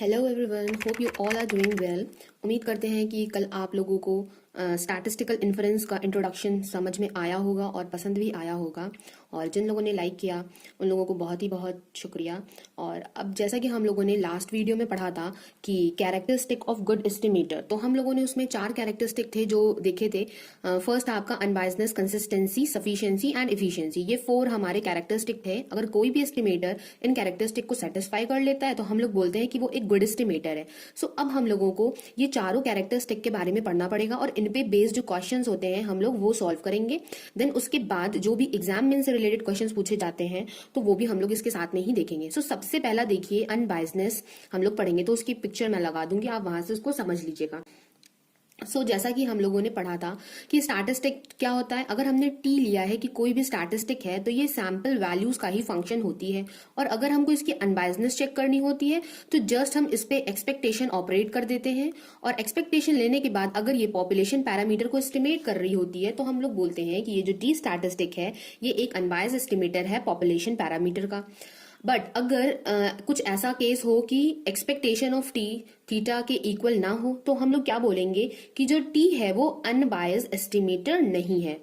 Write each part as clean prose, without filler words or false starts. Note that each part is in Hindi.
Hello everyone, hope you all are doing well. उम्मीद करते हैं कि कल आप लोगों को स्टैटिस्टिकल इन्फरेंस का इंट्रोडक्शन समझ में आया होगा और पसंद भी आया होगा। और जिन लोगों ने लाइक किया उन लोगों को बहुत ही बहुत शुक्रिया। और अब जैसा कि हम लोगों ने लास्ट वीडियो में पढ़ा था कि कैरेक्टरिस्टिक ऑफ गुड एस्टिमेटर, तो हम लोगों ने उसमें 4 कैरेक्टरिस्टिक थे जो देखे थे। फर्स्ट आपका unbiasedness, consistency, sufficiency and efficiency. ये 4 हमारे कैरेक्टरिस्टिक थे। अगर कोई भी एस्टिमेटर इन कैरेक्टरिस्टिक को सेटिस्फाई कर लेता है तो हम लोग बोलते हैं कि वो एक गुड एस्टिमेटर है। सो अब हम लोगों को ये चारों कैरेक्टरिस्टिक के बारे में पढ़ना पड़ेगा और इन पे बेस्ड जो क्वेश्चंस होते हैं हम लोग वो सॉल्व करेंगे। देन उसके बाद जो भी एग्जाम में से रिलेटेड क्वेश्चंस पूछे जाते हैं तो वो भी हम लोग इसके साथ में ही देखेंगे। सो सबसे पहला देखिए अनबायसनेस हम लोग पढ़ेंगे, तो उसकी पिक्चर मैं लगा दूंगी, आप वहां से उसको समझ लीजिएगा। जैसा कि हम लोगों ने पढ़ा था कि स्टैटिस्टिक क्या होता है। अगर हमने टी लिया है कि कोई भी स्टैटिस्टिक है तो ये सैंपल वैल्यूज का ही फंक्शन होती है। और अगर हमको इसकी अनबायसनेस चेक करनी होती है तो जस्ट हम इस पे एक्सपेक्टेशन ऑपरेट कर देते हैं। और एक्सपेक्टेशन लेने के बाद अगर ये पॉपुलेशन पैरामीटर को एस्टिमेट कर रही होती है तो हम लोग बोलते हैं कि ये जो टी स्टैटिस्टिक है ये एक अनबायस्ड एस्टिमेटर है पॉपुलेशन पैरामीटर का। बट अगर कुछ ऐसा केस हो कि एक्सपेक्टेशन ऑफ टी थीटा के इक्वल ना हो तो हम लोग क्या बोलेंगे कि जो टी है वो अनबायस्ड एस्टिमेटर नहीं है।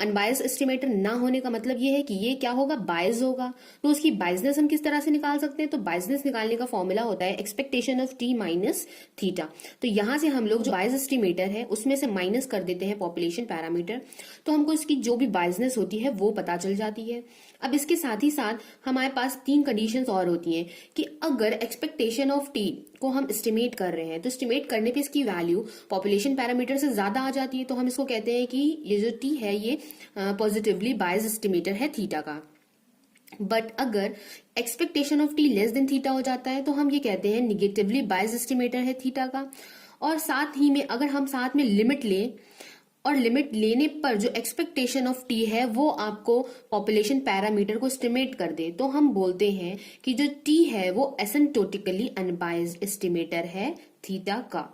अनबायस्ड एस्टिमेटर ना होने का मतलब ये है कि ये क्या होगा, बायस होगा। तो उसकी बायसनेस हम किस तरह से निकाल सकते हैं, तो बायसनेस निकालने का फॉर्मूला होता है expectation of T minus theta. तो यहां से हम लोग जो बायस एस्टिमेटर है उसमें से माइनस कर देते हैं पॉपुलेशन पैरामीटर, तो हमको इसकी जो भी बायसनेस होती है वो पता चल जाती है। अब इसके साथ ही साथ हमारे पास 3 कंडीशंस और होती हैं कि अगर एक्सपेक्टेशन ऑफ टी को हम एस्टिमेट कर रहे हैं तो एस्टिमेट करने पे इसकी वैल्यू पॉपुलेशन पैरामीटर से ज्यादा आ जाती है तो हम इसको कहते हैं कि ये जो टी है ये पॉजिटिवली बायस एस्टिमेटर है थीटा का। बट अगर expectation of T less than theta हो जाता है तो हम ये कहते हैं निगेटिवली बायस एस्टिमेटर है थीटा का। और साथ ही में अगर हम साथ में लिमिट लें और लिमिट लेने पर जो एक्सपेक्टेशन ऑफ टी है वो आपको पॉपुलेशन पैरामीटर को एस्टिमेट कर दे तो हम बोलते हैं कि जो टी है वो एसिम्प्टोटिकली अनबायस्ड एस्टिमेटर है थीटा का।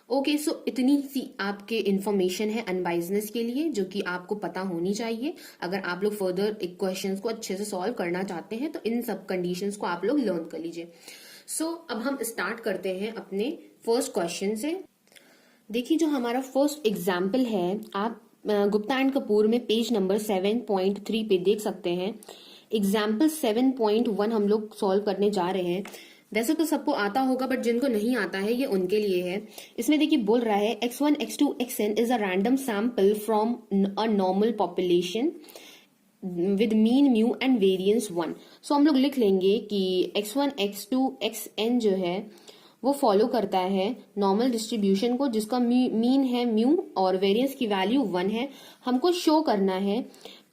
ओके, सो इतनी सी आपके इंफॉर्मेशन है अनबायसनेस के लिए जो कि आपको पता होनी चाहिए अगर आप लोग फर्दर क्वेश्चंस को अच्छे से सॉल्व करना चाहते हैं तो इन सब कंडीशंस को आप लोग लर्न कर लीजिए। अब हम स्टार्ट करते हैं अपने फर्स्ट क्वेश्चन से। देखिए जो हमारा फर्स्ट एग्जाम्पल है आप गुप्ता एंड कपूर में पेज नंबर 7.3 पे देख सकते हैं। एग्जाम्पल 7.1 हम लोग सॉल्व करने जा रहे हैं। वैसे तो सबको आता होगा बट जिनको नहीं आता है ये उनके लिए है। इसमें देखिए बोल रहा है x1 x2 xn is a random sample from a normal population with mean mu and variance 1। हम लोग लिख लेंगे कि x1 x2 xn जो है वो फॉलो करता है नॉर्मल डिस्ट्रीब्यूशन को जिसका मीन है म्यू और वेरिएंस की वैल्यू 1 है। हमको शो करना है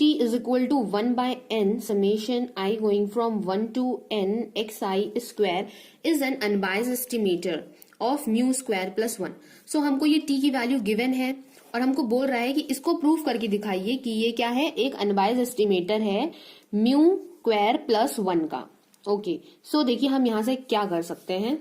t is equal to 1/n summation i going from 1 to n xi square is an unbiased estimator of mu square plus 1। हमको ये t की वैल्यू गिवन है और हमको बोल रहा है कि इसको प्रूव करके दिखाइए कि ये क्या है, एक अनबायस्ड एस्टिमेटर है म्यू स्क्वायर प्लस 1 का। ओके, देखिए हम यहाँ से क्या कर सकते हैं।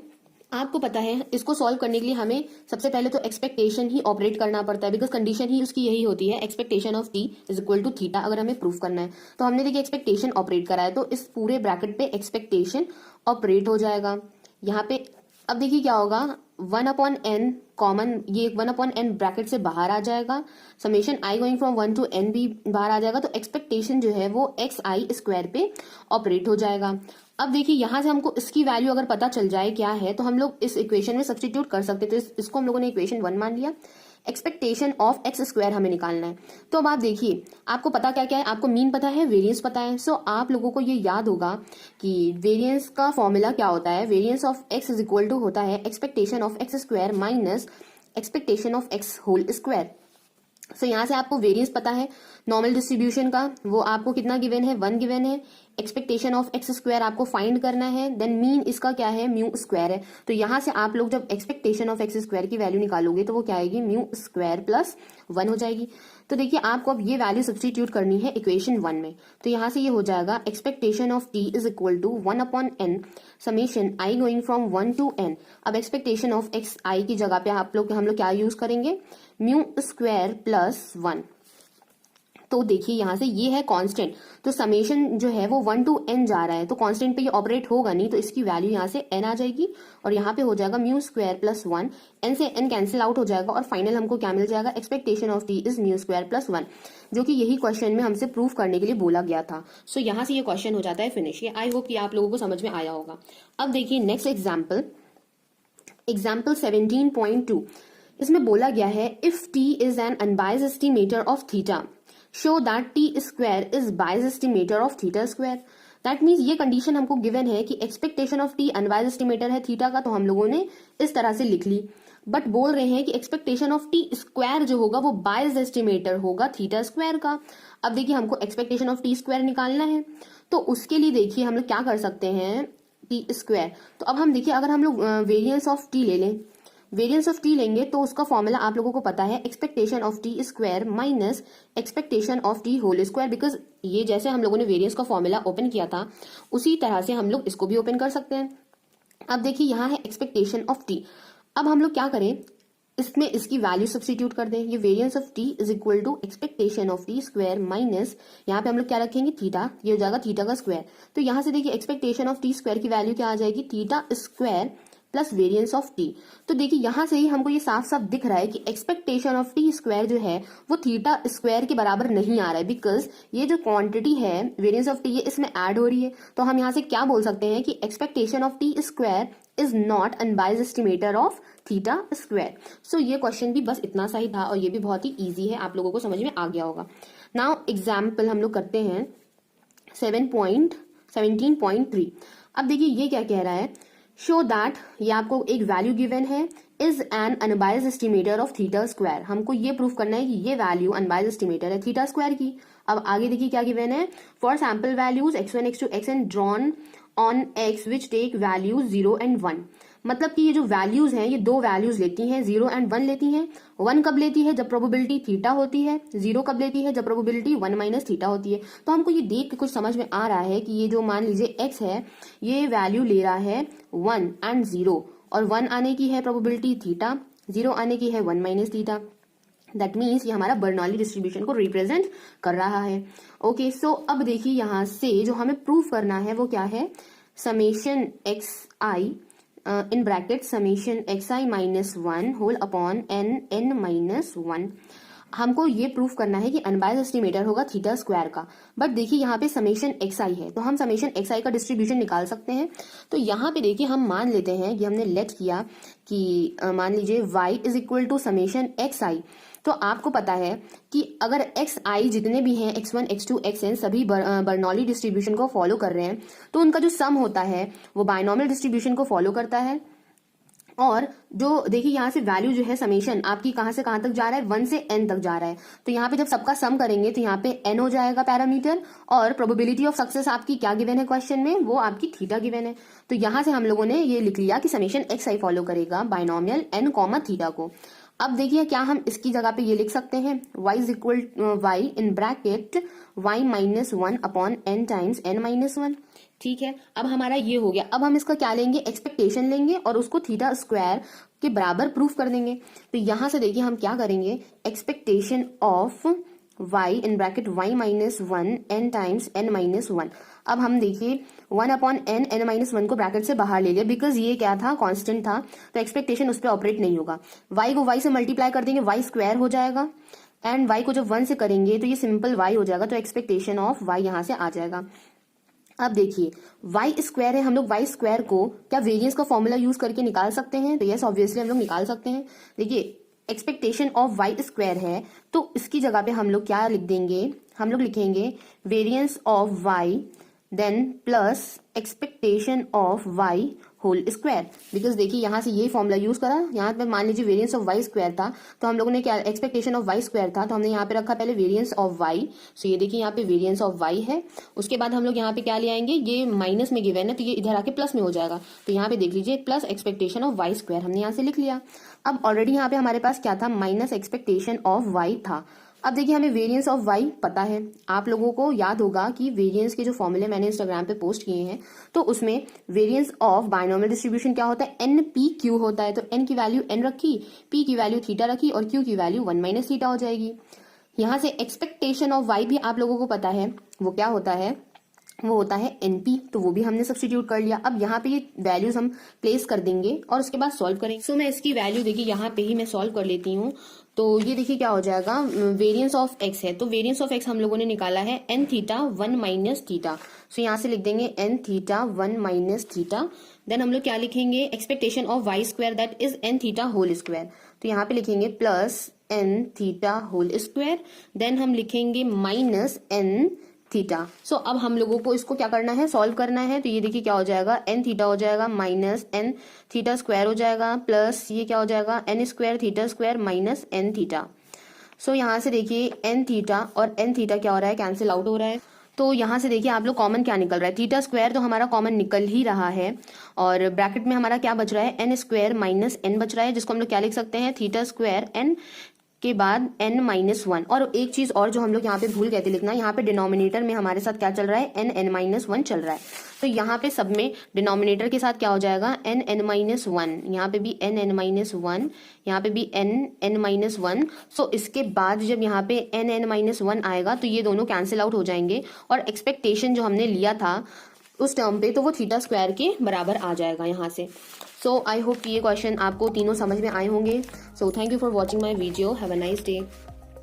आपको पता है इसको सॉल्व करने के लिए हमें सबसे पहले तो एक्सपेक्टेशन ही ऑपरेट करना पड़ता है बिकॉज कंडीशन ही उसकी यही होती है expectation of T is equal to theta. अगर हमें प्रूफ करना है तो हमने देखिए एक्सपेक्टेशन ऑपरेट करा है तो इस पूरे ब्रैकेट पे एक्सपेक्टेशन ऑपरेट हो जाएगा यहाँ पे। अब देखिए क्या होगा, 1/n कॉमन, ये 1/n ब्रैकेट से बाहर आ जाएगा, summation i going from 1 to n भी बाहर आ जाएगा, तो एक्सपेक्टेशन जो है वो xi स्क्वायर पे ऑपरेट हो जाएगा। अब देखिए यहां से हमको इसकी वैल्यू अगर पता चल जाए क्या है तो हम लोग इस इक्वेशन में सब्स्टिट्यूट कर सकते थे। इसको हम लोगों ने इक्वेशन 1 मान लिया। एक्सपेक्टेशन ऑफ एक्स स्क्वायर हमें निकालना है। तो अब आप देखिए आपको पता क्या क्या है, आपको मीन पता है, वेरिएंस पता है। आप लोगों को ये याद होगा कि वेरिएंस का फॉर्मूला क्या होता है, variance of X is equal to होता है expectation of X square minus expectation of X whole square. यहाँ से आपको वेरिएंस पता है नॉर्मल डिस्ट्रीब्यूशन का, वो आपको कितना गिवन है, 1 गिवन है। एक्सपेक्टेशन ऑफ एक्स स्क्वायर आपको फाइंड करना है, देन मीन इसका क्या है, म्यू स्क्वायर है। तो यहाँ से आप लोग जब एक्सपेक्टेशन ऑफ एक्स स्क्वायर की वैल्यू निकालोगे तो वो क्या आएगी, म्यू स्क्वायर प्लस 1 हो जाएगी। तो देखिए आपको अब ये वैल्यू सब्स्टिट्यूट करनी है इक्वेशन 1 में। तो यहाँ से ये हो जाएगा expectation of T is equal to 1/n summation i going from 1 to n। अब एक्सपेक्टेशन ऑफ एक्स आई की जगह पे हम लोग क्या यूज करेंगे, म्यू स्क्वायर प्लस 1। तो देखिए यहाँ से ये है कांस्टेंट, तो समेशन जो है वो 1 to n जा रहा है, तो कांस्टेंट पे ये ऑपरेट होगा नहीं, तो इसकी वैल्यू यहाँ से n आ जाएगी और यहाँ पे हो जाएगा म्यू स्क्वायर प्लस 1, n से n कैंसिल आउट हो जाएगा और फाइनल हमको क्या मिल जाएगा, expectation of t is mu square plus 1, जो कि यही क्वेश्चन में हमसे प्रूफ करने के लिए बोला गया था। सो यहाँ से ये क्वेश्चन हो जाता है फिनिश। ये आई होप कि आप लोगों को समझ में आया होगा। अब देखिए नेक्स्ट एग्जाम्पल 17.2, इसमें बोला गया है if t is an unbiased estimator of theta show that T square is biased estimator of theta square. That means ये कंडीशन हमको गिवन है कि expectation of T unbiased estimator है थीटा का, तो हम लोगों ने इस तरह से लिख ली, बट बोल रहे हैं कि एक्सपेक्टेशन ऑफ टी स्क्वायर जो होगा वो बायस्ड एस्टिमेटर होगा थीटा स्क्वायर का। अब देखिए हमको एक्सपेक्टेशन ऑफ टी स्क्वायर निकालना है, तो उसके लिए देखिए हम लोग क्या कर सकते हैं, टी स्क्वायर। तो अब हम देखिए अगर हम लोग वेरिएंस ऑफ टी ले लें, वेरिएंस ऑफ टी लेंगे तो उसका फॉर्मूला आप लोगों को पता है, expectation of T square minus expectation of T whole square. Because ये जैसे हम लोगों ने वेरिएंस का फॉर्मूला ओपन किया था उसी तरह से हम लोग इसको भी ओपन कर सकते हैं। अब देखिए यहाँ है एक्सपेक्टेशन ऑफ टी, अब हम लोग क्या करें, इसमें इसकी वैल्यू सब्स्टिट्यूट कर दें। ये variance of T is equal to expectation of T square minus यहाँ पे हम लोग क्या रखेंगे, थीटा, ये हो जाएगा थीटा का स्क्वायर। तो यहाँ से देखिए एक्सपेक्टेशन ऑफ टी स्क्वायर की वैल्यू क्या आ जाएगी, theta square plus variance of T. तो देखिए यहाँ से ही हमको ये साफ साफ दिख रहा है कि एक्सपेक्टेशन ऑफ टी स्क्वायर जो है वो थीटा स्क्वायर के बराबर नहीं आ रहा है, बिकॉज ये जो क्वांटिटी है वेरिएंस ऑफ टी ये इसमें ऐड हो रही है। तो हम यहाँ से क्या बोल सकते हैं कि expectation of T square is not unbiased estimator of theta square. So ये क्वेश्चन भी बस इतना सा ही था और ये भी बहुत ही ईजी है, आप लोगों को समझ में आ गया होगा। नाउ एग्जाम्पल हम लोग करते हैं 17.3। अब देखिए ये क्या कह रहा है, शो दैट, ये आपको एक वैल्यू गिवन है, is an unbiased estimator of theta square. हमको ये प्रूफ करना है कि ये वैल्यू अनबायस्ड एस्टिमेटर है थीटा स्क्वायर की। अब आगे देखिए क्या गिवन है, for sample values x1 x2 xn drawn on x which take values 0 and 1। मतलब कि ये जो वैल्यूज हैं ये दो वैल्यूज लेती हैं, 0 and 1 लेती हैं। 1 कब लेती है, जब प्रोबेबिलिटी थीटा होती है। 0 कब लेती है, जब प्रोबेबिलिटी 1 माइनस थीटा होती है। तो हमको ये देख के कुछ समझ में आ रहा है कि ये जो मान लीजिए x है ये वैल्यू ले रहा है 1 and 0, और 1 आने की है प्रोबेबिलिटी थीटा, 0 आने की है 1 माइनस थीटा। दैट मीन्स ये हमारा बर्नौली डिस्ट्रीब्यूशन को रिप्रेजेंट कर रहा है। ओके, सो अब देखिए यहाँ से जो हमें प्रूफ करना है वो क्या है, summation X I in bracket summation X I minus 1 whole upon N minus 1। हमको ये प्रूफ करना है कि अनबायस्ड एस्टिमेटर होगा थीटा स्क्वायर का। बट देखिए यहाँ पे समेशन एक्स आई है, तो हम समेशन एक्स आई का डिस्ट्रीब्यूशन निकाल सकते हैं। तो यहाँ पे देखिए हम मान लेते हैं कि हमने लेट किया कि मान लीजिए y is equal to summation X I. तो आपको पता है कि अगर एक्स आई जितने भी हैं x1 x2 xn सभी बर्नौली डिस्ट्रीब्यूशन को फॉलो कर रहे हैं, तो उनका जो सम होता है वो बायनॉमियल डिस्ट्रीब्यूशन को फॉलो करता है। और जो देखिए यहाँ से वैल्यू जो है समेशन आपकी कहाँ से कहाँ तक जा रहा है, 1 से n तक जा रहा है। तो यहाँ पे जब सबका सम करेंगे तो यहाँ पे n हो जाएगा पैरामीटर, और प्रोबेबिलिटी ऑफ सक्सेस आपकी क्या गिवन है क्वेश्चन में, वो आपकी थीटा गिवन है। तो यहाँ से हम लोगों ने ये लिख लिया कि समेशन एक्स आई फॉलो करेगा बायनॉमियल n कॉमा थीटा को। अब देखिए क्या हम इसकी जगह पे ये लिख सकते हैं, y is equal y in bracket y minus 1 upon n times n minus 1। ठीक है, अब हमारा ये हो गया। अब हम इसका क्या लेंगे, एक्सपेक्टेशन लेंगे और उसको थीटा स्क्वायर के बराबर प्रूफ कर देंगे। तो यहां से देखिए हम क्या करेंगे, expectation of y in bracket y minus 1 n times n minus 1। अब हम देखिए 1 अपॉन n माइनस 1 को ब्रैकेट से बाहर ले लिया, बिकॉज ये क्या था, कांस्टेंट था, तो एक्सपेक्टेशन उस पर ऑपरेट नहीं होगा। y को y से मल्टीप्लाई कर देंगे, y स्क्वायर हो जाएगा, एंड y को जब 1 से करेंगे तो ये सिंपल y हो जाएगा। तो एक्सपेक्टेशन ऑफ y यहाँ से आ जाएगा। अब देखिए y स्क्वायर है, हम लोग y स्क्वायर को क्या वेरिएंस का फॉर्मूला यूज करके निकाल सकते हैं, तो यस ऑब्वियसली हम लोग निकाल सकते हैं। देखिए एक्सपेक्टेशन ऑफ y स्क्वायर है, तो इसकी जगह पे हम लोग क्या लिख देंगे, हम लोग लिखेंगे variance of y then plus expectation of y whole square. Because देखिए यहाँ से ये फॉर्मूला यूज करा, यहाँ पे मान लीजिए वेरिएंस ऑफ y स्क्वायर था, तो हम लोगों ने क्या, एक्सपेक्टेशन ऑफ y स्क्वायर था, तो हमने यहाँ पे रखा पहले वेरिएंस ऑफ y। सो ये देखिए यहाँ पे वेरिएंस ऑफ y है, उसके बाद हम लोग यहाँ पे क्या ले आएंगे, ये माइनस में गिवन है तो ये इधर आके प्लस में हो जाएगा। तो यहाँ पे देख लीजिए plus expectation of y square हमने यहाँ से लिख लिया। अब ऑलरेडी यहाँ पे हमारे पास क्या था, माइनस एक्सपेक्टेशन ऑफ y था। अब देखिए हमें वेरिएंस ऑफ y पता है, आप लोगों को याद होगा कि वेरिएंस के जो फॉर्मूले मैंने इंस्टाग्राम पे पोस्ट किए हैं, तो उसमें वेरिएंस ऑफ बायनॉमियल डिस्ट्रीब्यूशन क्या होता है, NPQ होता है। तो n की वैल्यू n रखी, p की वैल्यू थीटा रखी और q की वैल्यू 1 माइनस थीटा हो जाएगी। यहाँ से एक्सपेक्टेशन ऑफ वाई भी आप लोगों को पता है वो क्या होता है, वो होता है एनपी, तो वो भी हमने सब्स्टिट्यूट कर लिया। अब यहाँ पे ये वैल्यूज हम प्लेस कर देंगे और उसके बाद सॉल्व करेंगे। सो मैं इसकी वैल्यू देखिए यहाँ पे ही मैं सॉल्व कर लेती हूँ। तो ये देखिए क्या हो जाएगा, वेरिएंस ऑफ एक्स है, तो वेरिएंस ऑफ एक्स हम लोगों ने निकाला है N theta 1 minus theta. So यहाँ से लिख देंगे N theta 1 minus theta. Then हम लोग क्या लिखेंगे, expectation of Y square that is N theta whole square, तो यहाँ पे लिखेंगे plus N theta whole square. Then हम लिखेंगे माइनस एन थीटा। सो अब हम लोगों को इसको क्या करना है, सॉल्व करना है। तो ये देखिए क्या हो जाएगा, एन थीटा हो जाएगा माइनस एन थीटा स्क्वायर हो जाएगा, प्लस ये क्या हो जाएगा N square theta square minus N theta. So यहाँ से देखिए एन थीटा और एन थीटा क्या हो रहा है, कैंसिल आउट हो रहा है। तो यहाँ से देखिए आप लोग कॉमन क्या निकल रहा है, थीटा स्क्वायर तो हमारा कॉमन निकल ही रहा है, और ब्रैकेट में हमारा क्या बच रहा है, एन स्क्वायर माइनस एन बच रहा है, जिसको हम लोग क्या लिख सकते हैं, थीटा स्क्वायर एन के बाद n माइनस 1। और एक चीज और जो हम लोग यहाँ पे भूल गए थे लिखना, यहाँ पे डिनोमिनेटर में हमारे साथ क्या चल रहा है, n माइनस 1 चल रहा है। तो यहाँ पे सब में डिनोमिनेटर के साथ क्या हो जाएगा, n माइनस 1, यहाँ पे भी n माइनस 1, यहाँ पे भी n माइनस 1। सो इसके बाद जब यहाँ पे n माइनस 1 आएगा तो ये दोनों कैंसिल आउट हो जाएंगे, और एक्सपेक्टेशन जो हमने लिया था उस टर्म पे तो वो थीटा स्क्वायर के बराबर आ जाएगा यहाँ से। सो आई होप ये क्वेश्चन आपको तीनों समझ में आए होंगे। So thank you for watching my video, have a nice day.